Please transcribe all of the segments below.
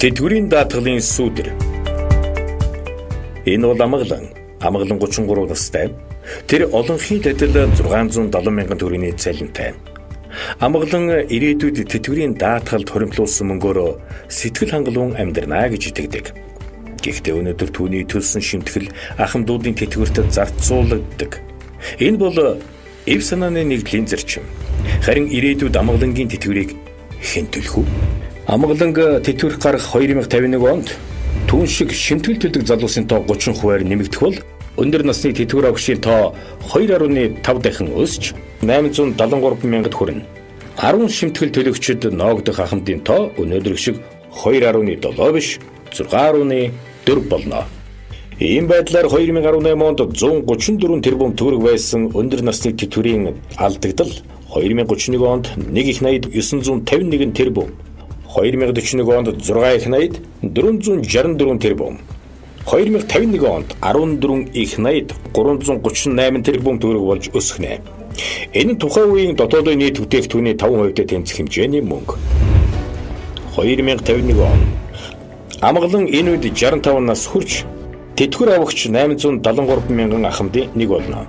Тэтгэврийн даатгалын сүүдэр. Энэ бол амгалан 33 настай. Тэр олонхын адил 670 мянган төгрөгийн цалинтай. Амгалан ирээдүйд тэтгэврийн даатгалд хоримтлуулсан мөнгөөр сэтгэл хангалуун амьдрнаа гэж итгэдэг. Гэхдээ өнөөдөр түүний төлсөн шимтгэл ахын дүүдийн тэтгэврт зарцуулагддаг. Энэ бол эв санааны нэгдлийн зарчим. Харин ирээдүйд амгалангийн тэтгэврийг хэн төлөх вэ? Амгаланг тэтгэврх гарах 2051 онд түүн шиг шимтгэл төлдөг залуусын тоо 30% нэмэгдэх бол өндөр насны тэтгэвэр авагчийн тоо 2.5 дахин өсч 873 мянгад хүрнэ. 10 шимтгэл төлөгчид ноогдох ахмадын тоо өнөөдөр шиг 2.7 биш 6.4 болно. Ийм байдлаар 2018 онд 134 тэрбум төгрөг байсан өндөр насны тэтгэврийн алдагдал 2031 онд 1,951 тэрбум, 2041 онд 6,80 464 тэрбум, 2051 онд 14,80 338 тэрбум төгрөг болж өсгөнэ. Энэ нь тухайн үеийн дотоодын нийт бүтээгдэхүүний 5% тэнцэх хэмжээний мөнгө. 2051 он амгалан энэ үед 65 нас хүрч тэтгэвэр авагч 873 мянган ахмадын нэг болно.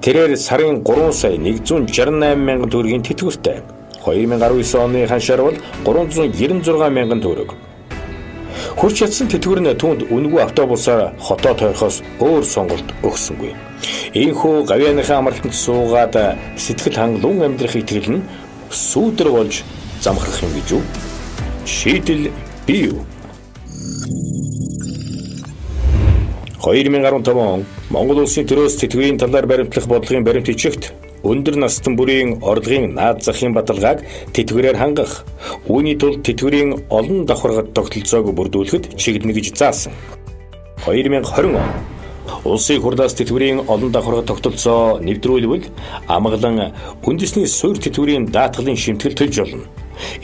Тэрээр сарын 3 сая 168 мянган төгрөгийн тэтгэвртэй. 2019 оны ханшаар бол 396 мянган төгрөг. Хурц чадсан тэтгэвэр нь түүнд үнэгүй автобусаар хотоо тойрхоос өөр сонголт өгсөнгүй. Ийхүү гавьяаныхаа амралтанд суугаад сэтгэл хангалуун амьдрах итгэл нь сүүдэр болж замхрах юм гэж юу? Шийдэл бий юу? 2015 он Монгол улсын төрөөс тэтгэврийн талаар баримтлах бодлогын баримт ичигт өндөр настан бүрийн орлогын наад захын баталгааг тэтгэврээр хангах, үүний тулд тэтгэврийн олон давхаргад тогтолцоог бүрдүүлэхэд чиглэнэ гэж заасан. 2020 он улсын хурлаас тэтгэврийн олон давхаргад тогтолцоо нэвтрүүлвэл амгалан үндэсний суурь тэтгэврийн даатгалын шимтгэл төлж болно.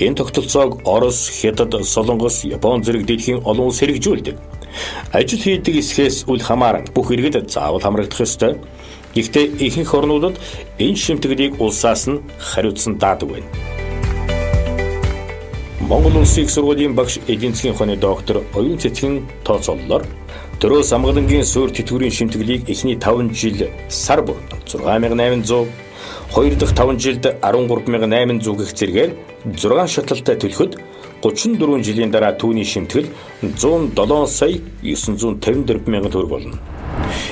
Энэ тогтолцоог Орос, Хятад, Солонгос, Япон зэрэг дэлхийн олон улс хэрэгжүүлдэг. Ажил хийдэг эсхээс үл хамааран бүх иргэд заавал хамрагдах ёстой. Гэхдээ ихэнх орнуудад энэ шимтгэлийг улсаас нь хариуцсан даадаг байна. Монгол Улсын их сургуулийн багш эдийн засгийн ухааны доктор Оюун Цэцгийн тооцооллоор төрөөс амгалангийн суурь тэтгэврийн шимтгэлийг эхний 5 жил сар бүр 6800, хоёр дахь 5 жилд 13800 гэх зэргээр 6 шаталтай төлөхөд 34 жилийн дараа түүний шимтгэл 107 сая 954 мянган төгрөг болно.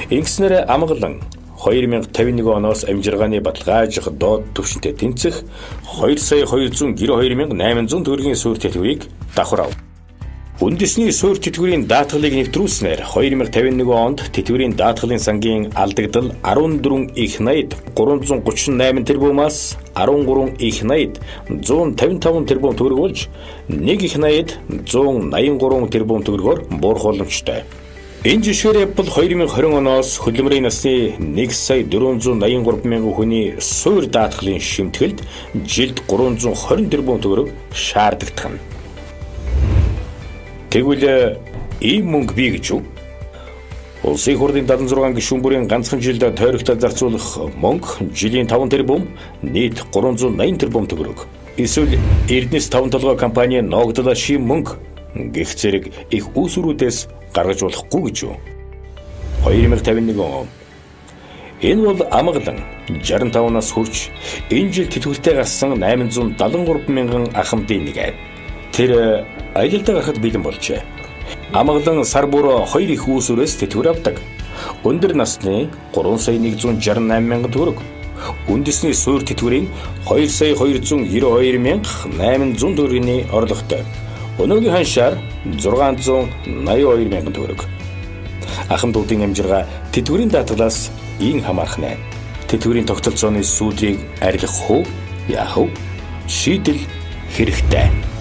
Ингэснээр амгалан 2051 оноос амжиргааны баталгаажих доод түвшинтэй тэнцэх 2 сая 292 мянган 800 төгрөгийн суурь тэтгэврийг давхар ав. Үндэсний суурь тэтгэврийн даатгалыг нэвтрүүлснээр 2051 онд тэтгэврийн даатгалын сангийн алдагдал 14,80 338 тэрбумаас 13,80 155 тэрбум төгрөг болж 1,80 183 тэрбум төгрөгөөр буурах боломжтой. Энэ жишгээр Apple 2020 оноос хөдөлмөрийн насны 1 сая 483 мянган хүний суурь даатгалын шимтгэлд жилд 320 тэрбум төгрөг шаарддаг юм. Тэгвэл ийм мөнгө бий гэж юу? Улсын хурлын 76 гишүүн бүрийн ганцхан жилд тойрогтой зарцуулах мөнгө жилийн 5 тэрбум, нийт 380 тэрбум төгрөг. Эсвэл Эрдэнэс 5 толгой компани ноогдол шим мөнгө гэх зэрэг их үүсвэрүүдээс гаргаж болохгүй гэж юу? 2051 он. Энэ бол амгалан 65 нас хүрч энэ жил тэтгэвртэй гарсан 873 мянган ахмадын нэг. Тэр аялалдаа гарахад бэлэн болжээ. Амгалан сар бүр 2 их үүсвэрээс тэтгэвэр авдаг. Өндөр насны 3 сая 168 мянган төгрөг. Үндэсний суурь тэтгэврийн 2 сая 292 мянга 800 төгрөгийн орлоготой. Өнөөгийн ханшаар 682 мянган төгрөг. Ахмадуудын амжиргаа тэтгэврийн даатгалаас ийн хамаарх нэ. Тэтгэврийн тогтолцооны сүүдрийг арилгах уу? Яах вэ? Шийдэл хэрэгтэй.